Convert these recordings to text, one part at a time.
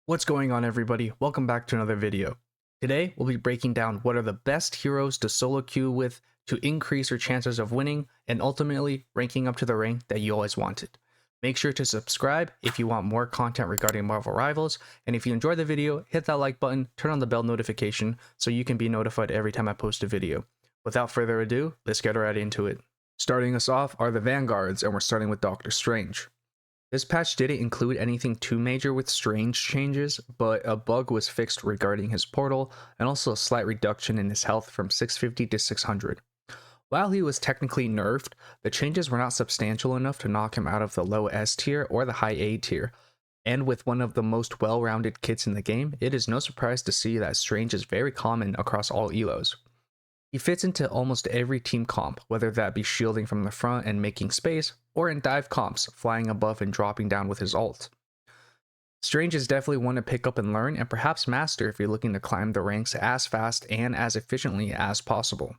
What's going on, everybody? Welcome back to another video. Today, we'll be breaking down what are the best heroes to solo queue with to increase your chances of winning and ultimately ranking up to the rank that you always wanted. Make sure to subscribe if you want more content regarding Marvel Rivals, and if you enjoyed the video, hit that like button, turn on the bell notification so you can be notified every time I post a video. Without further ado, let's get right into it. Starting us off are the Vanguards, and we're starting with Doctor Strange. This patch didn't include anything too major with Strange changes, but a bug was fixed regarding his portal, and also a slight reduction in his health from 650 to 600. While he was technically nerfed, the changes were not substantial enough to knock him out of the low S tier or the high A tier, and with one of the most well-rounded kits in the game, it is no surprise to see that Strange is very common across all elos. He fits into almost every team comp, whether that be shielding from the front and making space, or in dive comps, flying above and dropping down with his ult. Strange is definitely one to pick up and learn, and perhaps master if you're looking to climb the ranks as fast and as efficiently as possible.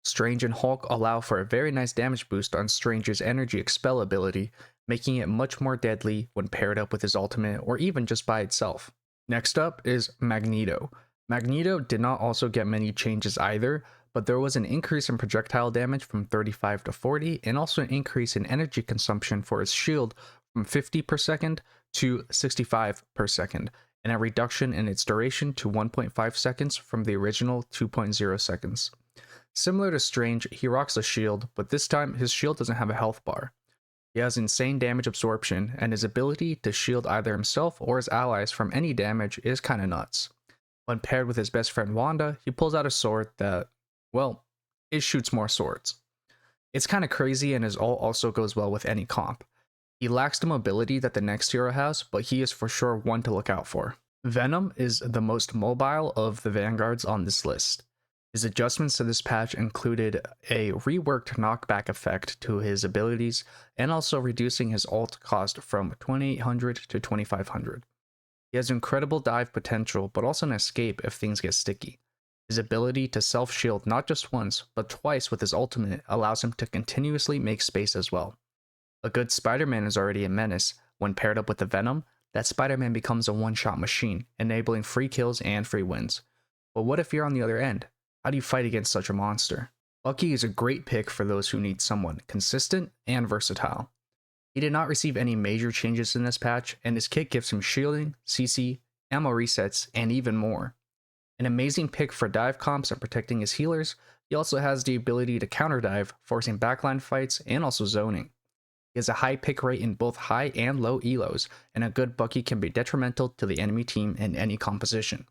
Strange and Hulk allow for a very nice damage boost on Strange's energy expel ability, making it much more deadly when paired up with his ultimate or even just by itself. Next up is Magneto. Magneto did not also get many changes either, but there was an increase in projectile damage from 35 to 40, and also an increase in energy consumption for his shield from 50 per second to 65 per second, and a reduction in its duration to 1.5 seconds from the original 2.0 seconds. Similar to Strange, he rocks a shield, but this time his shield doesn't have a health bar. He has insane damage absorption, and his ability to shield either himself or his allies from any damage is kinda nuts. When paired with his best friend Wanda, he pulls out a sword that, well, it shoots more swords. It's kinda crazy, and his ult also goes well with any comp. He lacks the mobility that the next hero has, but he is for sure one to look out for. Venom is the most mobile of the Vanguards on this list. His adjustments to this patch included a reworked knockback effect to his abilities, and also reducing his ult cost from 2800 to 2500. He has incredible dive potential, but also an escape if things get sticky. His ability to self-shield not just once, but twice with his ultimate allows him to continuously make space as well. A good Spider-Man is already a menace. When paired up with the Venom, that Spider-Man becomes a one-shot machine, enabling free kills and free wins. But what if you're on the other end? How do you fight against such a monster? Bucky is a great pick for those who need someone consistent and versatile. He did not receive any major changes in this patch, and his kit gives him shielding, CC, ammo resets, and even more. An amazing pick for dive comps and protecting his healers, he also has the ability to counter dive, forcing backline fights and also zoning. He has a high pick rate in both high and low elos, and a good Bucky can be detrimental to the enemy team in any composition.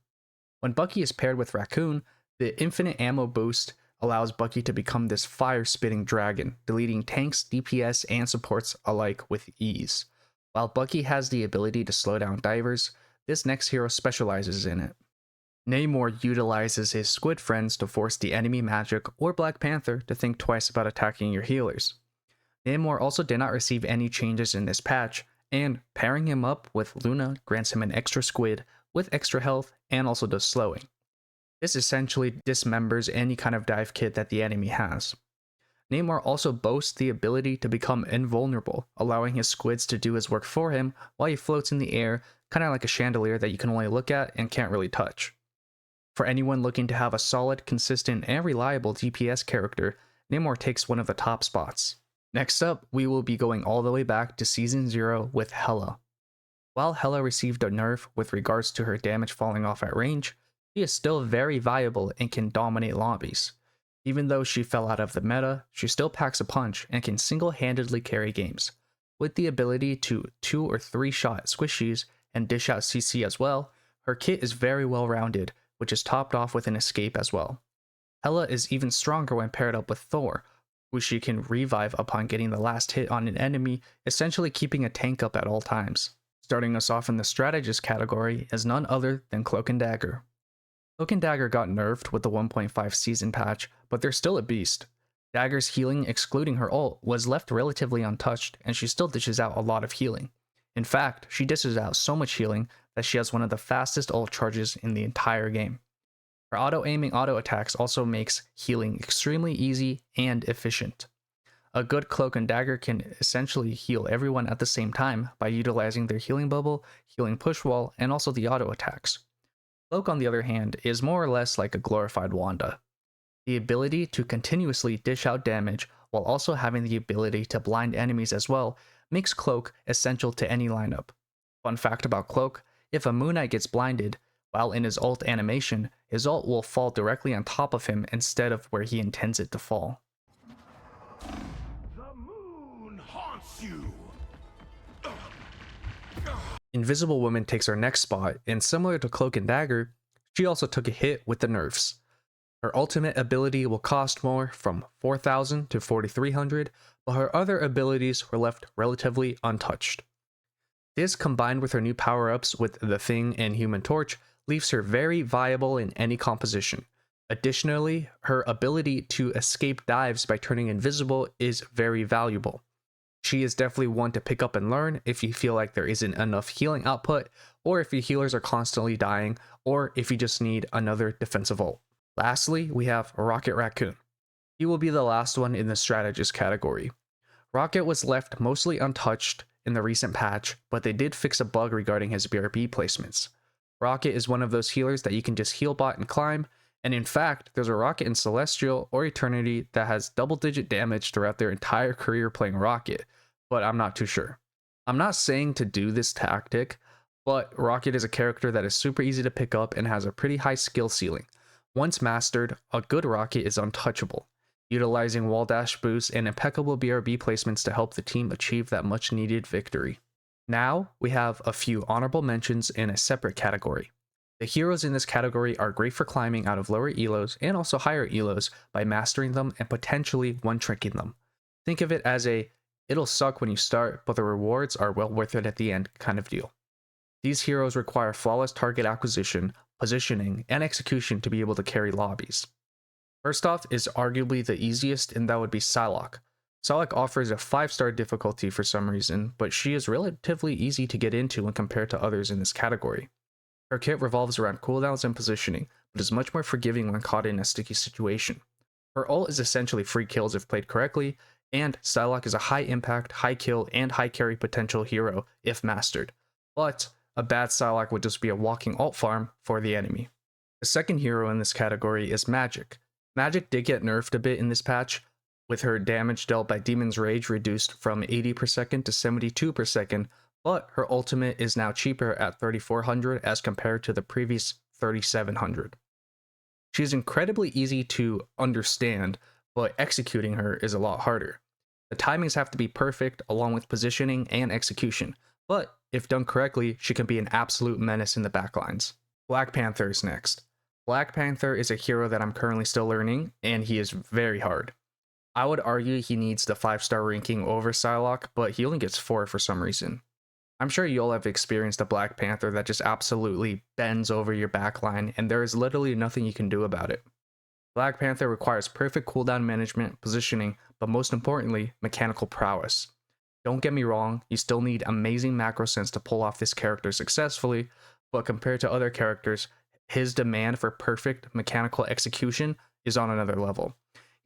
When Bucky is paired with Racoon, the infinite ammo boost allows Bucky to become this fire-spitting dragon, deleting tanks, DPS, and supports alike with ease. While Bucky has the ability to slow down divers, this next hero specializes in it. Namor utilizes his squid friends to force the enemy Magik or Black Panther to think twice about attacking your healers. Namor also did not receive any changes in this patch, and pairing him up with Luna grants him an extra squid with extra health and also does slowing. This essentially dismembers any kind of dive kit that the enemy has. Namor also boasts the ability to become invulnerable, allowing his squids to do his work for him while he floats in the air, kinda like a chandelier that you can only look at and can't really touch. For anyone looking to have a solid, consistent, and reliable DPS character, Namor takes one of the top spots. Next up, we will be going all the way back to Season 0 with Hela. While Hela received a nerf with regards to her damage falling off at range, she is still very viable and can dominate lobbies. Even though she fell out of the meta, she still packs a punch and can single-handedly carry games. With the ability to 2 or 3 shot squishies and dish out CC as well, her kit is very well rounded, which is topped off with an escape as well. Hela is even stronger when paired up with Thor, who she can revive upon getting the last hit on an enemy, essentially keeping a tank up at all times. Starting us off in the Strategist category is none other than Cloak and Dagger. Cloak and Dagger got nerfed with the 1.5 season patch, but they're still a beast. Dagger's healing, excluding her ult, was left relatively untouched, and she still dishes out a lot of healing. In fact, she dishes out so much healing that she has one of the fastest ult charges in the entire game. Her auto-aiming auto attacks also makes healing extremely easy and efficient. A good Cloak and Dagger can essentially heal everyone at the same time by utilizing their healing bubble, healing push wall, and also the auto attacks. Cloak, on the other hand, is more or less like a glorified Wanda. The ability to continuously dish out damage while also having the ability to blind enemies as well makes Cloak essential to any lineup. Fun fact about Cloak, if a Moon Knight gets blinded, while in his ult animation, his ult will fall directly on top of him instead of where he intends it to fall. The moon haunts you. Invisible Woman takes her next spot, and similar to Cloak and Dagger, she also took a hit with the nerfs. Her ultimate ability will cost more, from 4,000 to 4,300, but her other abilities were left relatively untouched. This, combined with her new power-ups with the Thing and Human Torch, leaves her very viable in any composition. Additionally, her ability to escape dives by turning invisible is very valuable. She is definitely one to pick up and learn if you feel like there isn't enough healing output, or if your healers are constantly dying, or if you just need another defensive ult. Lastly, we have Rocket Racoon. He will be the last one in the Strategist category. Rocket was left mostly untouched in the recent patch, but they did fix a bug regarding his BRB placements. Rocket is one of those healers that you can just heal bot and climb, and in fact, there's a Rocket in Celestial or Eternity that has double-digit damage throughout their entire career playing Rocket, but I'm not too sure. I'm not saying to do this tactic, but Rocket is a character that is super easy to pick up and has a pretty high skill ceiling. Once mastered, a good Rocket is untouchable, utilizing wall dash boosts and impeccable BRB placements to help the team achieve that much needed victory. Now, we have a few honorable mentions in a separate category. The heroes in this category are great for climbing out of lower elos and also higher elos by mastering them and potentially one-tricking them. Think of it as a it'll suck when you start, but the rewards are well worth it at the end kind of deal. These heroes require flawless target acquisition, positioning, and execution to be able to carry lobbies. First off is arguably the easiest, and that would be Psylocke. Psylocke offers a 5-star difficulty for some reason, but she is relatively easy to get into when compared to others in this category. Her kit revolves around cooldowns and positioning, but is much more forgiving when caught in a sticky situation. Her ult is essentially free kills if played correctly, and Psylocke is a high impact, high kill, and high carry potential hero if mastered, but a bad Psylocke would just be a walking ult farm for the enemy. The second hero in this category is Magik. Magik did get nerfed a bit in this patch, with her damage dealt by Demon's Rage reduced from 80 per second to 72 per second, but her ultimate is now cheaper at 3,400 as compared to the previous 3,700. She is incredibly easy to understand, but executing her is a lot harder. The timings have to be perfect along with positioning and execution, but if done correctly, she can be an absolute menace in the backlines. Black Panther is next. Black Panther is a hero that I'm currently still learning, and he is very hard. I would argue he needs the 5-star ranking over Psylocke, but he only gets 4 for some reason. I'm sure you all have experienced a Black Panther that just absolutely bends over your backline, and there is literally nothing you can do about it. Black Panther requires perfect cooldown management, positioning, but most importantly, mechanical prowess. Don't get me wrong, you still need amazing macro sense to pull off this character successfully, but compared to other characters, his demand for perfect mechanical execution is on another level.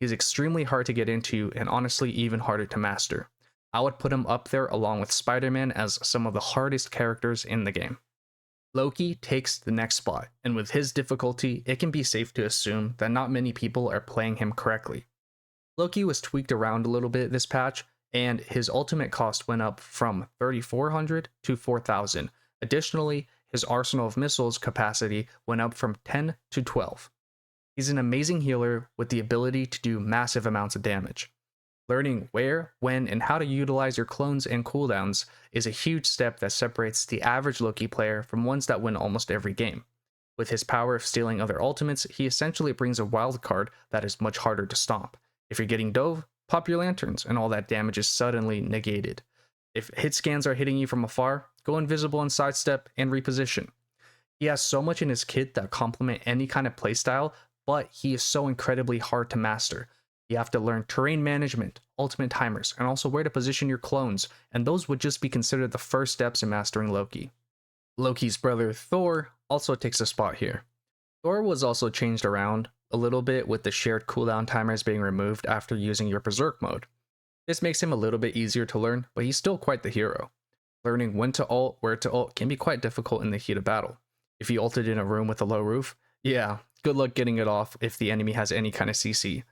He's extremely hard to get into and honestly even harder to master. I would put him up there along with Spider-Man as some of the hardest characters in the game. Loki takes the next spot, and with his difficulty, it can be safe to assume that not many people are playing him correctly. Loki was tweaked around a little bit this patch, and his ultimate cost went up from 3,400 to 4,000. Additionally, his arsenal of missiles capacity went up from 10 to 12. He's an amazing healer with the ability to do massive amounts of damage. Learning where, when, and how to utilize your clones and cooldowns is a huge step that separates the average Loki player from ones that win almost every game. With his power of stealing other ultimates, he essentially brings a wild card that is much harder to stomp. If you're getting dove, pop your lanterns, and all that damage is suddenly negated. If hit scans are hitting you from afar, go invisible and sidestep and reposition. He has so much in his kit that complement any kind of playstyle, but he is so incredibly hard to master. You have to learn terrain management, ultimate timers, and also where to position your clones, and those would just be considered the first steps in mastering Loki. Loki's brother Thor also takes a spot here. Thor was also changed around a little bit with the shared cooldown timers being removed after using your Berserk mode. This makes him a little bit easier to learn, but he's still quite the hero. Learning when to ult, where to ult can be quite difficult in the heat of battle. If you ulted in a room with a low roof, yeah, good luck getting it off if the enemy has any kind of CC.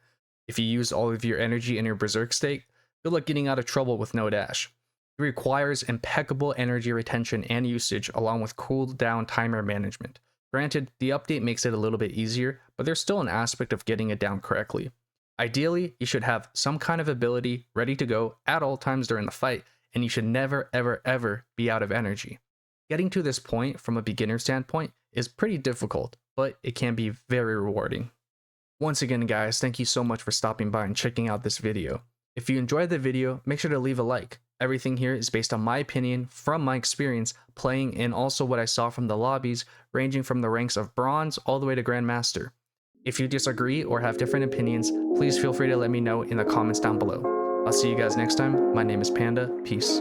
If you use all of your energy in your berserk state, good luck getting out of trouble with no dash. It requires impeccable energy retention and usage along with cooldown timer management. Granted, the update makes it a little bit easier, but there's still an aspect of getting it down correctly. Ideally, you should have some kind of ability ready to go at all times during the fight, and you should never ever be out of energy. Getting to this point from a beginner standpoint is pretty difficult, but it can be very rewarding. Once again guys, thank you so much for stopping by and checking out this video. If you enjoyed the video, make sure to leave a like. Everything here is based on my opinion from my experience playing and also what I saw from the lobbies ranging from the ranks of Bronze all the way to Grandmaster. If you disagree or have different opinions, please feel free to let me know in the comments down below. I'll see you guys next time. My name is Panda. Peace.